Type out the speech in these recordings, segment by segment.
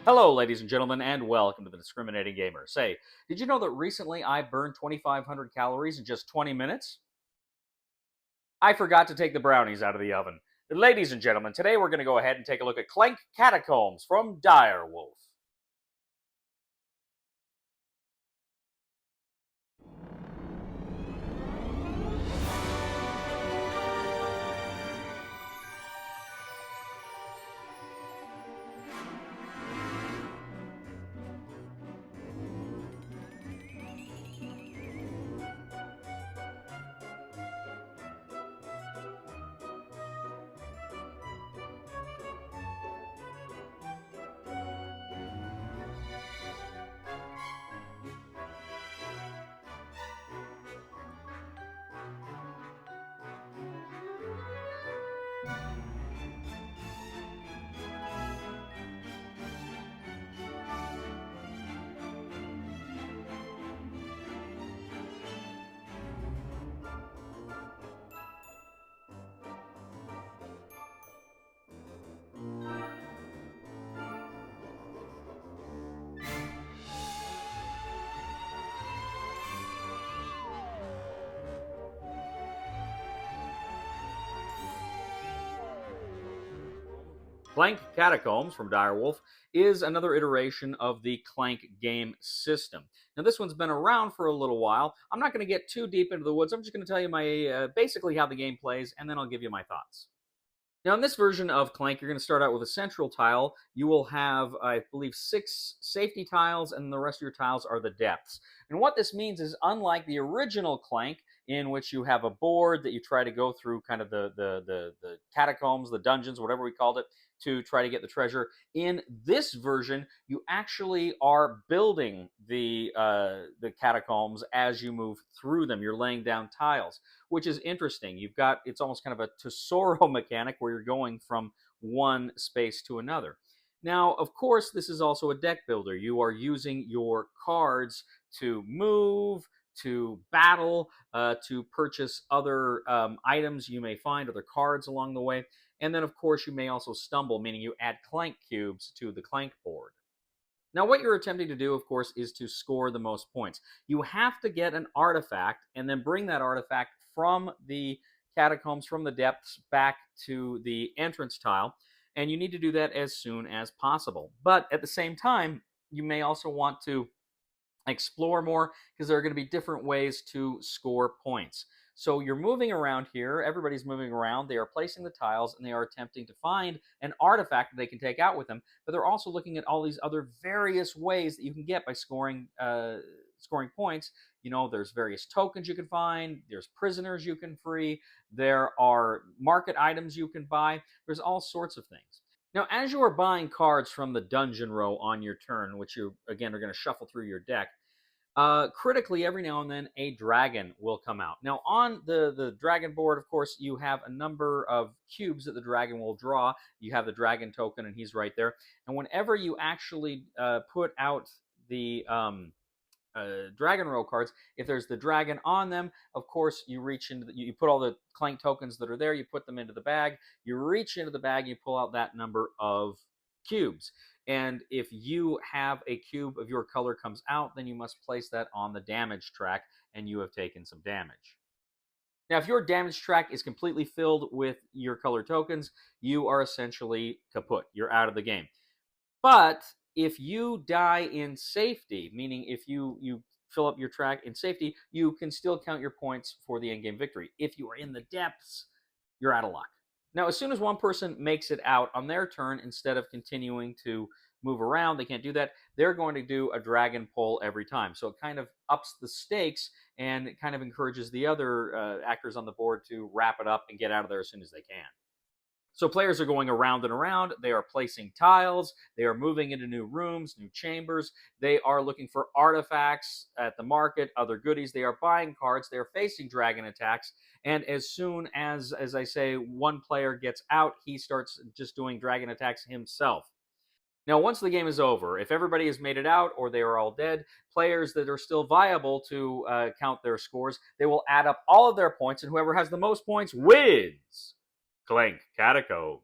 Hello, ladies and gentlemen, and welcome to the Discriminating Gamer. Say, did you know that recently I burned 2,500 calories in just 20 minutes? I forgot to take the brownies out of the oven. Ladies and gentlemen, today we're going to go ahead and take a look at Clank Catacombs from Direwolf. Clank Catacombs from Direwolf is another iteration of the Clank game system. Now, this one's been around for a little while. I'm not going to get too deep into the woods. I'm just going to tell you my basically how the game plays, and then I'll give you my thoughts. Now, in this version of Clank, you're going to start out with a central tile. You will have, I believe, 6 safety tiles, and the rest of your tiles are the depths. And what this means is, unlike the original Clank, in which you have a board that you try to go through kind of the catacombs, the dungeons, whatever we called it, to try to get the treasure. In this version, you actually are building the catacombs as you move through them. You're laying down tiles, which is interesting. It's almost kind of a Tesoro mechanic where you're going from one space to another. Now, of course, this is also a deck builder. You are using your cards to move, to battle, to purchase other items you may find, other cards along the way. And then, of course, you may also stumble, meaning you add Clank cubes to the Clank board. Now, what you're attempting to do, of course, is to score the most points. You have to get an artifact and then bring that artifact from the catacombs, from the depths, back to the entrance tile. And you need to do that as soon as possible. But at the same time, you may also want to explore more because there are going to be different ways to score points. So you're moving around here, everybody's moving around, they are placing the tiles and they are attempting to find an artifact that they can take out with them, but they're also looking at all these other various ways that you can get by scoring points. You know, there's various tokens you can find, there's prisoners you can free, there are market items you can buy, there's all sorts of things. Now, as you are buying cards from the dungeon row on your turn, which you, again, are going to shuffle through your deck, critically, every now and then, a dragon will come out. Now, on the dragon board, of course, you have a number of cubes that the dragon will draw. You have the dragon token, and he's right there. And whenever you actually put out the dragon row cards, if there's the dragon on them, of course, you reach into you put all the Clank tokens that are there, you put them into the bag, you reach into the bag, you pull out that number of cubes. And if you have a cube of your color comes out, then you must place that on the damage track, and you have taken some damage. Now, if your damage track is completely filled with your color tokens, you are essentially kaput. You're out of the game. But if you die in safety, meaning if you fill up your track in safety, you can still count your points for the endgame victory. If you are in the depths, you're out of luck. Now, as soon as one person makes it out on their turn, instead of continuing to move around, they can't do that, they're going to do a dragon pull every time. So it kind of ups the stakes, and it kind of encourages the other actors on the board to wrap it up and get out of there as soon as they can. So players are going around and around. They are placing tiles. They are moving into new rooms, new chambers. They are looking for artifacts at the market, other goodies. They are buying cards. They are facing dragon attacks. And as soon as I say, one player gets out, he starts just doing dragon attacks himself. Now, once the game is over, if everybody has made it out or they are all dead, players that are still viable to count their scores, they will add up all of their points, and whoever has the most points wins. Clank Catacombs.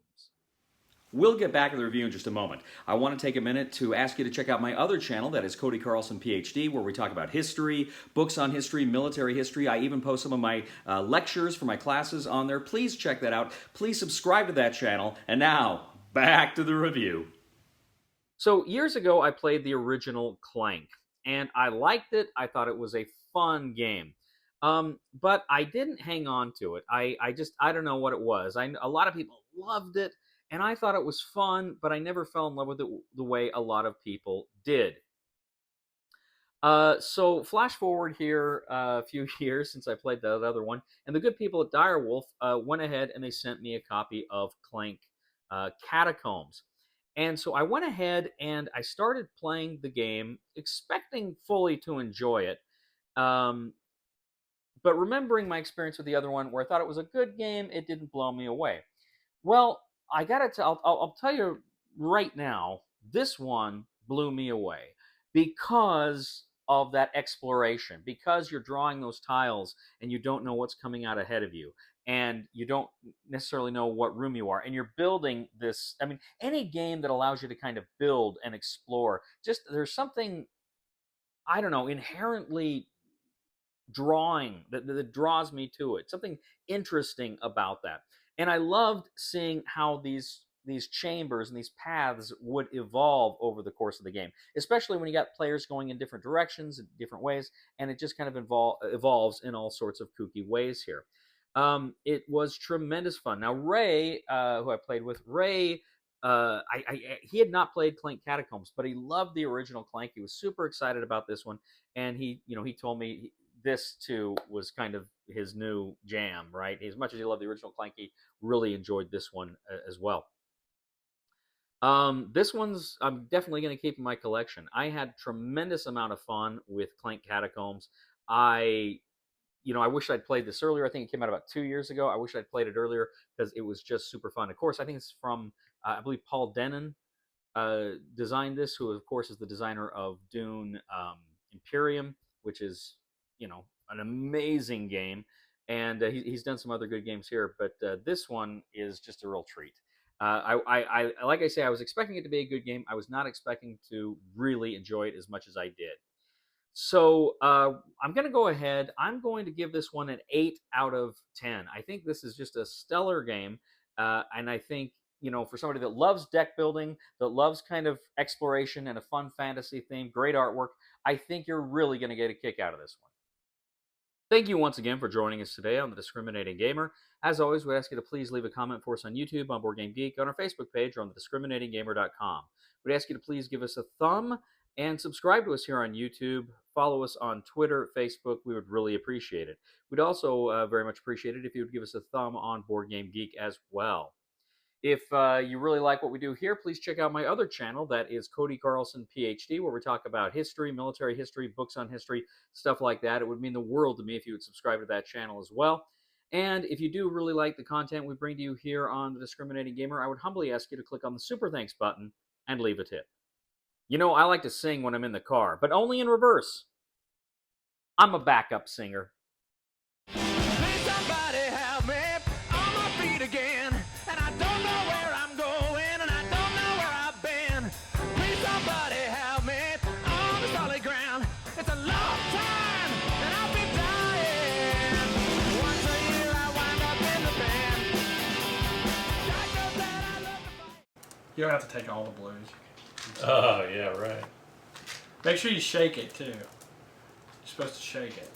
We'll get back to the review in just a moment. I want to take a minute to ask you to check out my other channel, that is Cody Carlson, PhD, where we talk about history, books on history, military history. I even post some of my lectures for my classes on there. Please check that out. Please subscribe to that channel. And now, back to the review. So years ago, I played the original Clank, and I liked it. I thought it was a fun game. But I didn't hang on to it. I don't know what it was. A lot of people loved it, and I thought it was fun, but I never fell in love with it the way a lot of people did. So flash forward here a few years since I played that other one, and the good people at Direwolf went ahead and they sent me a copy of Clank Catacombs. And so I went ahead and I started playing the game, expecting fully to enjoy it. Um, but remembering my experience with the other one, where I thought it was a good game, it didn't blow me away. Well, I gotta tell, I'll tell you right now, this one blew me away because of that exploration, because you're drawing those tiles and you don't know what's coming out ahead of you, and you don't necessarily know what room you are, and you're building this. I mean, any game that allows you to kind of build and explore, just there's something, I don't know, inherently drawing that draws me to it. Something interesting about that. And I loved seeing how these chambers and these paths would evolve over the course of the game, especially when you got players going in different directions, in different ways, and it just kind of evolves in all sorts of kooky ways here. It was tremendous fun. Now Ray, who I played with, Ray, he had not played Clank Catacombs, but he loved the original Clank. He was super excited about this one, and he told me this too was kind of his new jam, right? As much as he loved the original Clank, he really enjoyed this one as well. This one's I'm definitely going to keep in my collection. I had tremendous amount of fun with Clank Catacombs. I I wish I'd played this earlier. I think it came out about 2 years ago. I wish I'd played it earlier because it was just super fun. Of course, I think it's from I believe Paul Denon designed this, who of course is the designer of Dune Imperium, which is an amazing game, and he's done some other good games here, but this one is just a real treat. Like I say, I was expecting it to be a good game. I was not expecting to really enjoy it as much as I did. So I'm going to go ahead. I'm going to give this one an 8 out of 10. I think this is just a stellar game, and I think for somebody that loves deck building, that loves kind of exploration and a fun fantasy theme, great artwork, I think you're really going to get a kick out of this one. Thank you once again for joining us today on The Discriminating Gamer. As always, we ask you to please leave a comment for us on YouTube, on Board Game Geek, on our Facebook page, or on thediscriminatinggamer.com. We'd ask you to please give us a thumb and subscribe to us here on YouTube. Follow us on Twitter, Facebook. We would really appreciate it. We'd also very much appreciate it if you would give us a thumb on Board Game Geek as well. If you really like what we do here, please check out my other channel, that is Cody Carlson, PhD, where we talk about history, military history, books on history, stuff like that. It would mean the world to me if you would subscribe to that channel as well. And if you do really like the content we bring to you here on The Discriminating Gamer, I would humbly ask you to click on the Super Thanks button and leave a tip. I like to sing when I'm in the car, but only in reverse. I'm a backup singer. Please somebody help me on my feet again, and I don't know where I'm going, and I don't know where I've been. Please somebody help me on the solid ground. It's a long time, and I'll be dying. Once a year I wind up in the band. You don't have to take all the blues. Oh, yeah, right. Make sure you shake it too. You're supposed to shake it.